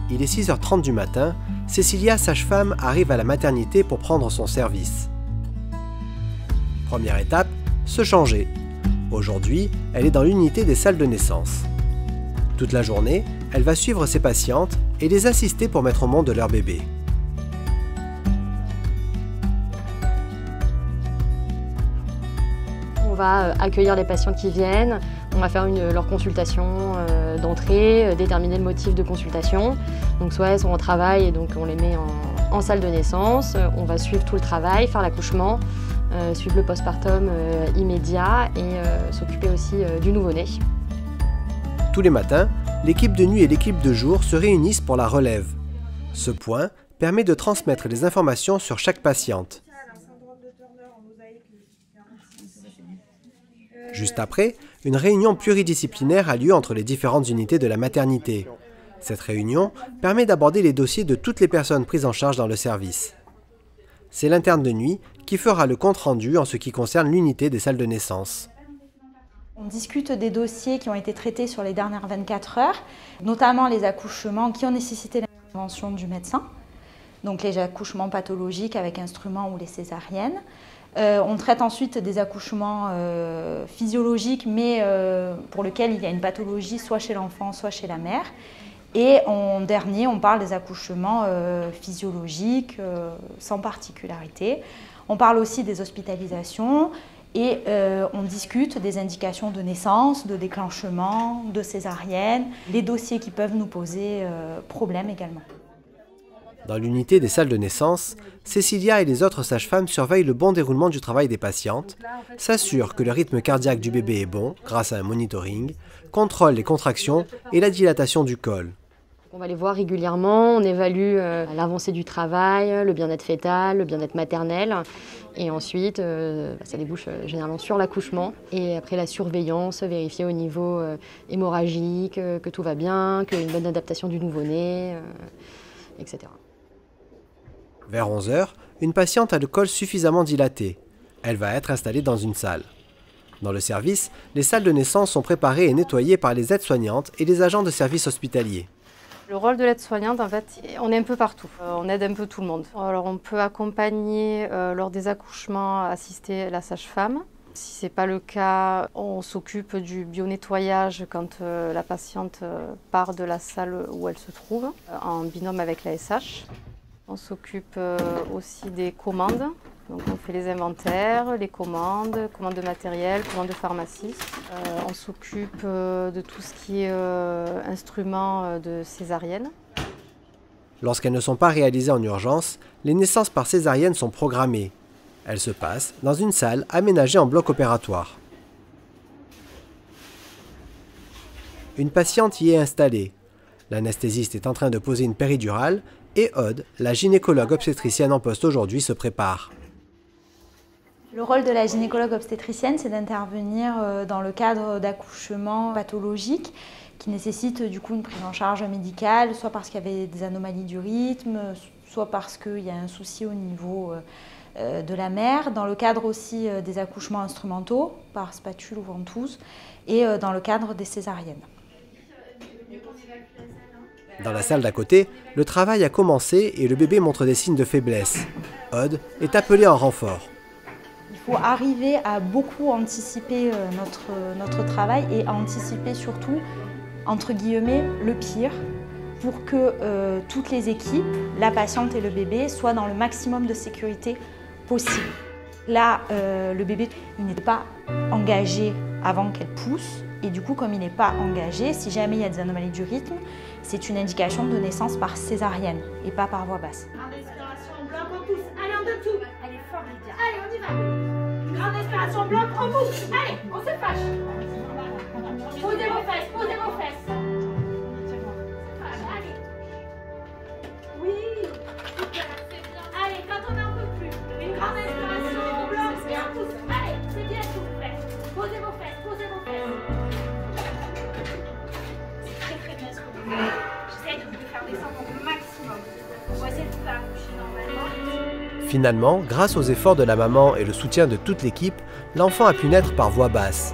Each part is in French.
il est 6h30 du matin, Cécilia, sage-femme, arrive à la maternité pour prendre son service. Première étape, se changer. Aujourd'hui, elle est dans l'unité des salles de naissance. Toute la journée, elle va suivre ses patientes et les assister pour mettre au monde leur bébé. On va accueillir les patients qui viennent, on va faire leur consultation d'entrée, déterminer le motif de consultation. Donc soit elles sont en travail et donc on les met en salle de naissance, on va suivre tout le travail, faire l'accouchement, suivre le postpartum immédiat et s'occuper aussi du nouveau-né. Tous les matins, l'équipe de nuit et l'équipe de jour se réunissent pour la relève. Ce point permet de transmettre les informations sur chaque patiente. Juste après, une réunion pluridisciplinaire a lieu entre les différentes unités de la maternité. Cette réunion permet d'aborder les dossiers de toutes les personnes prises en charge dans le service. C'est l'interne de nuit qui fera le compte-rendu en ce qui concerne l'unité des salles de naissance. On discute des dossiers qui ont été traités sur les dernières 24 heures, notamment les accouchements qui ont nécessité l'intervention du médecin, donc les accouchements pathologiques avec instruments ou les césariennes. On traite ensuite des accouchements physiologiques, mais pour lesquels il y a une pathologie soit chez l'enfant, soit chez la mère. Et en dernier, on parle des accouchements physiologiques, sans particularité. On parle aussi des hospitalisations et on discute des indications de naissance, de déclenchement, de césarienne, les dossiers qui peuvent nous poser problème également. Dans l'unité des salles de naissance, Cécilia et les autres sages-femmes surveillent le bon déroulement du travail des patientes, s'assurent que le rythme cardiaque du bébé est bon grâce à un monitoring, contrôlent les contractions et la dilatation du col. On va les voir régulièrement, on évalue l'avancée du travail, le bien-être fœtal, le bien-être maternel. Et ensuite, ça débouche généralement sur l'accouchement. Et après la surveillance, vérifier au niveau hémorragique que tout va bien, qu'il y a une bonne adaptation du nouveau-né, etc. Vers 11h, une patiente a le col suffisamment dilaté. Elle va être installée dans une salle. Dans le service, les salles de naissance sont préparées et nettoyées par les aides-soignantes et les agents de service hospitalier. Le rôle de l'aide-soignante, en fait, on est un peu partout. On aide un peu tout le monde. Alors, on peut accompagner lors des accouchements, assister la sage-femme. Si ce n'est pas le cas, on s'occupe du bio-nettoyage quand la patiente part de la salle où elle se trouve, en binôme avec la SH. On s'occupe aussi des commandes. Donc on fait les inventaires, les commandes de matériel, commandes de pharmacie. On s'occupe de tout ce qui est instruments de césarienne. Lorsqu'elles ne sont pas réalisées en urgence, les naissances par césarienne sont programmées. Elles se passent dans une salle aménagée en bloc opératoire. Une patiente y est installée. L'anesthésiste est en train de poser une péridurale et Aude, la gynécologue obstétricienne en poste aujourd'hui, se prépare. Le rôle de la gynécologue obstétricienne, c'est d'intervenir dans le cadre d'accouchements pathologiques qui nécessitent du coup une prise en charge médicale, soit parce qu'il y avait des anomalies du rythme, soit parce qu'il y a un souci au niveau de la mère, dans le cadre aussi des accouchements instrumentaux, par spatule ou ventouse, et dans le cadre des césariennes. Dans la salle d'à côté, le travail a commencé et le bébé montre des signes de faiblesse. Aude est appelée en renfort. Il faut arriver à beaucoup anticiper notre travail et à anticiper surtout, entre guillemets, le pire pour que toutes les équipes, la patiente et le bébé, soient dans le maximum de sécurité possible. Là, le bébé n'est pas engagé avant qu'elle pousse et du coup, comme il n'est pas engagé, si jamais il y a des anomalies du rythme, c'est une indication de naissance par césarienne et pas par voie basse. Grande respiration, bloc, on pousse. Allez, en dessous. Allez, fort, Lydia. Allez, on y va. Grande respiration, bloc, on pousse. Allez, on se fâche. Posez vos fesses, posez vos fesses. Allez. Oui. Super, c'est bien. Allez, quand on n'en peut plus. Une grande respiration, bloc, et on pousse. Allez, c'est bien, s'il vous plaît. Posez vos fesses, posez vos fesses. C'est très bien ce que vous faites. J'essaie de vous faire descendre au maximum. On va essayer de vous faire accoucher normalement. Finalement, grâce aux efforts de la maman et le soutien de toute l'équipe, l'enfant a pu naître par voie basse.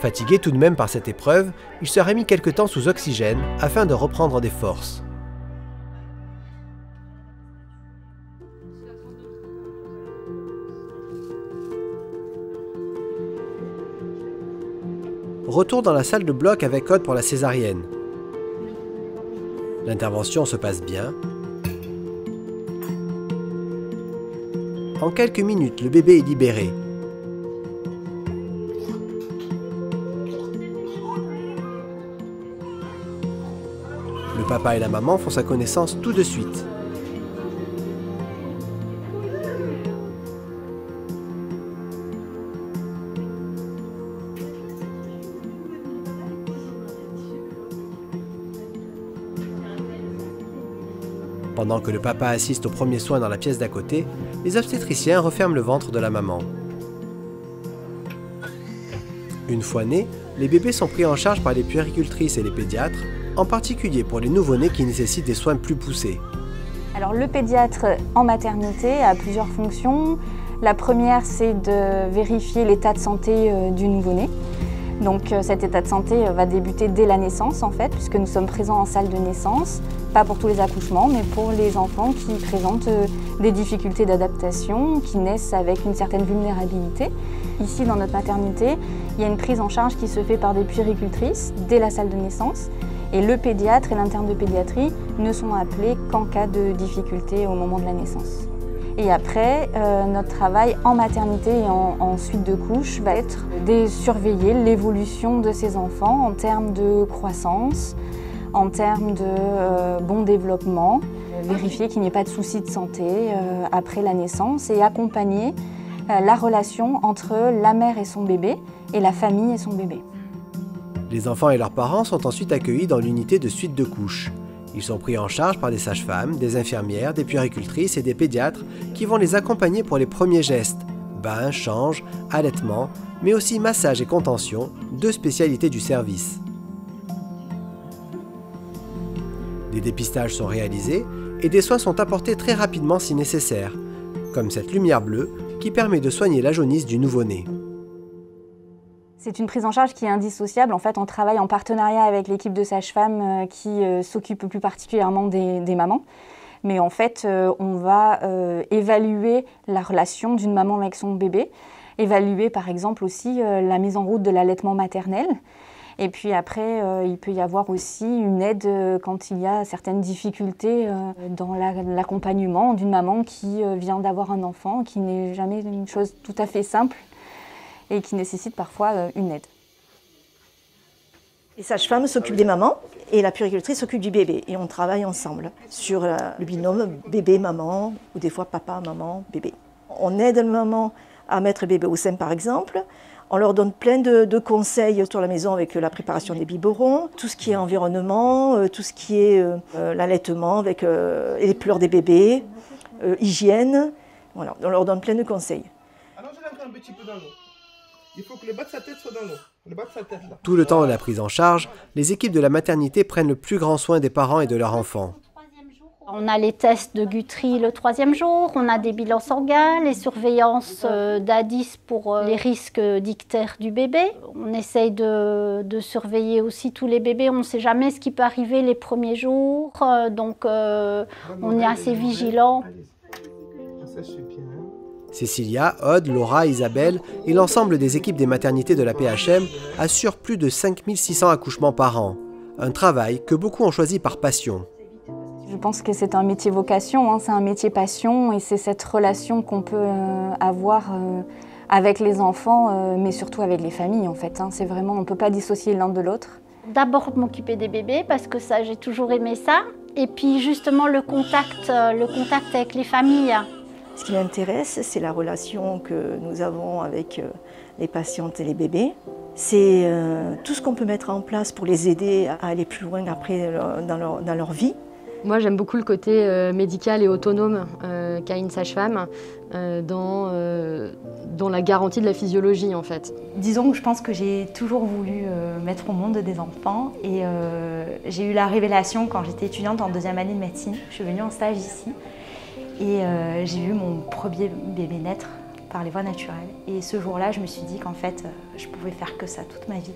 Fatigué tout de même par cette épreuve, il sera mis quelque temps sous oxygène afin de reprendre des forces. Retour dans la salle de bloc avec Aude pour la césarienne. L'intervention se passe bien. En quelques minutes, le bébé est libéré. Le papa et la maman font sa connaissance tout de suite. Pendant que le papa assiste aux premiers soins dans la pièce d'à côté, les obstétriciens referment le ventre de la maman. Une fois nés, les bébés sont pris en charge par les puéricultrices et les pédiatres, en particulier pour les nouveau-nés qui nécessitent des soins plus poussés. Alors le pédiatre en maternité a plusieurs fonctions. La première, c'est de vérifier l'état de santé du nouveau-né. Donc cet état de santé va débuter dès la naissance en fait, puisque nous sommes présents en salle de naissance, pas pour tous les accouchements, mais pour les enfants qui présentent des difficultés d'adaptation, qui naissent avec une certaine vulnérabilité. Ici, dans notre maternité, il y a une prise en charge qui se fait par des puéricultrices dès la salle de naissance. Et le pédiatre et l'interne de pédiatrie ne sont appelés qu'en cas de difficulté au moment de la naissance. Et après, notre travail en maternité et en suite de couche va être de surveiller l'évolution de ces enfants en termes de croissance, en termes de bon développement, vérifier qu'il n'y ait pas de soucis de santé après la naissance et accompagner la relation entre la mère et son bébé et la famille et son bébé. Les enfants et leurs parents sont ensuite accueillis dans l'unité de suite de couche. Ils sont pris en charge par des sages-femmes, des infirmières, des puéricultrices et des pédiatres qui vont les accompagner pour les premiers gestes, bain, change, allaitement, mais aussi massage et contention, deux spécialités du service. Des dépistages sont réalisés et des soins sont apportés très rapidement si nécessaire, comme cette lumière bleue qui permet de soigner la jaunisse du nouveau-né. C'est une prise en charge qui est indissociable. En fait, on travaille en partenariat avec l'équipe de sages-femmes qui s'occupe plus particulièrement des mamans. Mais en fait, on va évaluer la relation d'une maman avec son bébé, évaluer par exemple aussi la mise en route de l'allaitement maternel. Et puis après, il peut y avoir aussi une aide quand il y a certaines difficultés dans l'accompagnement d'une maman qui vient d'avoir un enfant, qui n'est jamais une chose tout à fait simple et qui nécessite parfois une aide. Les sages-femmes s'occupent des mamans et la puéricultrice s'occupe du bébé. Et on travaille ensemble sur le binôme bébé-maman ou des fois papa-maman-bébé. On aide la maman à mettre le bébé au sein par exemple. On leur donne plein de conseils sur la maison avec la préparation des biberons, tout ce qui est environnement, tout ce qui est l'allaitement avec les pleurs des bébés, hygiène. Voilà, on leur donne plein de conseils. Allongez l'enfant un petit peu dans l'eau. Il faut que le bas de sa tête soit dans l'eau. Le bas de sa tête là. Tout le temps de la prise en charge, les équipes de la maternité prennent le plus grand soin des parents et de leurs enfants. On a les tests de Guthrie le 3e jour, on a des bilans sanguins, les surveillances d'ADIS pour les risques d'ictère du bébé. On essaye de surveiller aussi tous les bébés, on ne sait jamais ce qui peut arriver les premiers jours, donc on est assez vigilant. Cécilia, Aude, Laura, Isabelle et l'ensemble des équipes des maternités de la PHM assurent plus de 5600 accouchements par an. Un travail que beaucoup ont choisi par passion. Je pense que c'est un métier vocation, c'est un métier passion et c'est cette relation qu'on peut avoir avec les enfants, mais surtout avec les familles en fait. C'est vraiment, on ne peut pas dissocier l'un de l'autre. D'abord m'occuper des bébés parce que ça, j'ai toujours aimé ça. Et puis justement le contact avec les familles. Ce qui m'intéresse, c'est la relation que nous avons avec les patientes et les bébés. C'est tout ce qu'on peut mettre en place pour les aider à aller plus loin après dans leur vie. Moi, j'aime beaucoup le côté médical et autonome qu'a une sage-femme dans la garantie de la physiologie, en fait. Disons que je pense que j'ai toujours voulu mettre au monde des enfants et j'ai eu la révélation quand j'étais étudiante en 2e année de médecine. Je suis venue en stage ici et j'ai vu mon premier bébé naître par les voies naturelles. Et ce jour-là, je me suis dit qu'en fait, je pouvais faire que ça toute ma vie.